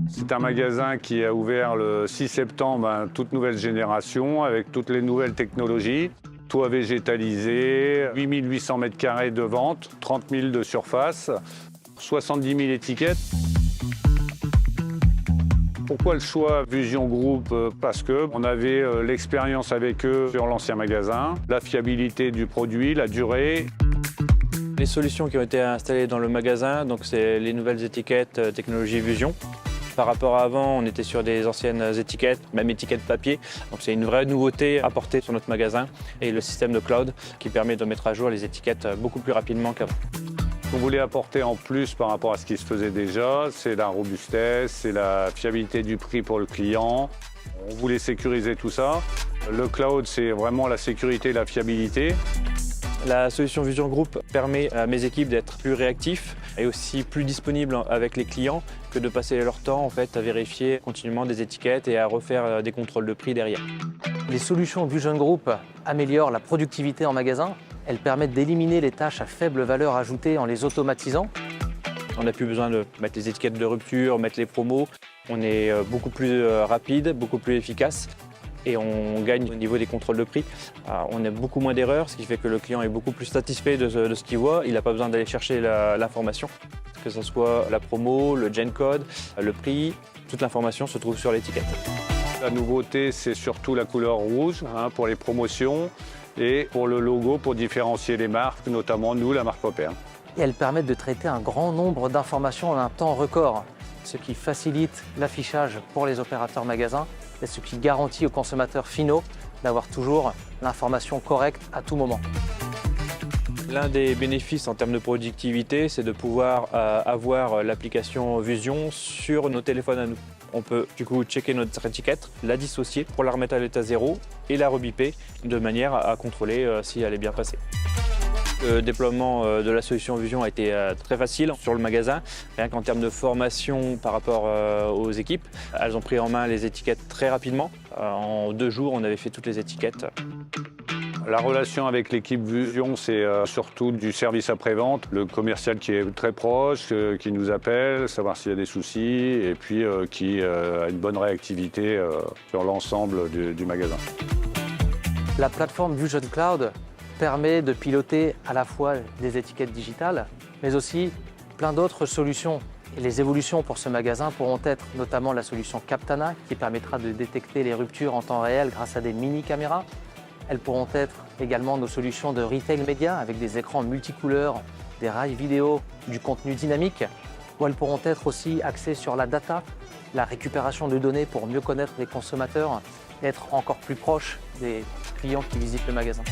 C'est un magasin qui a ouvert le 6 septembre, toute nouvelle génération, avec toutes les nouvelles technologies. Toit végétalisé, 8800 m² de vente, 30 000 de surface, 70 000 étiquettes. Pourquoi le choix Vusion Group? Parce qu'on avait l'expérience avec eux sur l'ancien magasin, la fiabilité du produit, la durée. Les solutions qui ont été installées dans le magasin, donc c'est les nouvelles étiquettes technologie Vusion. Par rapport à avant, on était sur des anciennes étiquettes, même étiquettes papier. Donc c'est une vraie nouveauté apportée sur notre magasin et le système de cloud qui permet de mettre à jour les étiquettes beaucoup plus rapidement qu'avant. Ce qu'on voulait apporter en plus par rapport à ce qui se faisait déjà, c'est la robustesse, c'est la fiabilité du prix pour le client. On voulait sécuriser tout ça. Le cloud, c'est vraiment la sécurité et la fiabilité. La solution Vusion Group permet à mes équipes d'être plus réactifs et aussi plus disponibles avec les clients que de passer leur temps en fait, à vérifier continuellement des étiquettes et à refaire des contrôles de prix derrière. Les solutions Vusion Group améliorent la productivité en magasin. Elles permettent d'éliminer les tâches à faible valeur ajoutée en les automatisant. On n'a plus besoin de mettre les étiquettes de rupture, mettre les promos. On est beaucoup plus rapide, beaucoup plus efficace. Et on gagne au niveau des contrôles de prix. On a beaucoup moins d'erreurs, ce qui fait que le client est beaucoup plus satisfait de ce qu'il voit. Il n'a pas besoin d'aller chercher l'information, que ce soit la promo, le gen code, le prix. Toute l'information se trouve sur l'étiquette. La nouveauté, c'est surtout la couleur rouge pour les promotions et pour le logo pour différencier les marques, notamment nous, la marque Opère. Et elles permettent de traiter un grand nombre d'informations en un temps record, ce qui facilite l'affichage pour les opérateurs magasins et ce qui garantit aux consommateurs finaux d'avoir toujours l'information correcte à tout moment. L'un des bénéfices en termes de productivité, c'est de pouvoir avoir l'application Vusion sur nos téléphones à nous. On peut du coup checker notre étiquette, la dissocier pour la remettre à l'état zéro et la rebiper de manière à contrôler si elle est bien passée. Le déploiement de la solution Vusion a été très facile sur le magasin, rien qu'en termes de formation par rapport aux équipes. Elles ont pris en main les étiquettes très rapidement. En 2 jours, on avait fait toutes les étiquettes. La relation avec l'équipe Vusion, c'est surtout du service après-vente. Le commercial qui est très proche, qui nous appelle, savoir s'il y a des soucis, et puis qui a une bonne réactivité sur l'ensemble du magasin. La plateforme Vusion Cloud permet de piloter à la fois des étiquettes digitales, mais aussi plein d'autres solutions. Et les évolutions pour ce magasin pourront être notamment la solution Captana, qui permettra de détecter les ruptures en temps réel grâce à des mini-caméras. Elles pourront être également nos solutions de retail média avec des écrans multicouleurs, des rails vidéo, du contenu dynamique. Ou elles pourront être aussi axées sur la data, la récupération de données pour mieux connaître les consommateurs et être encore plus proches des clients qui visitent le magasin.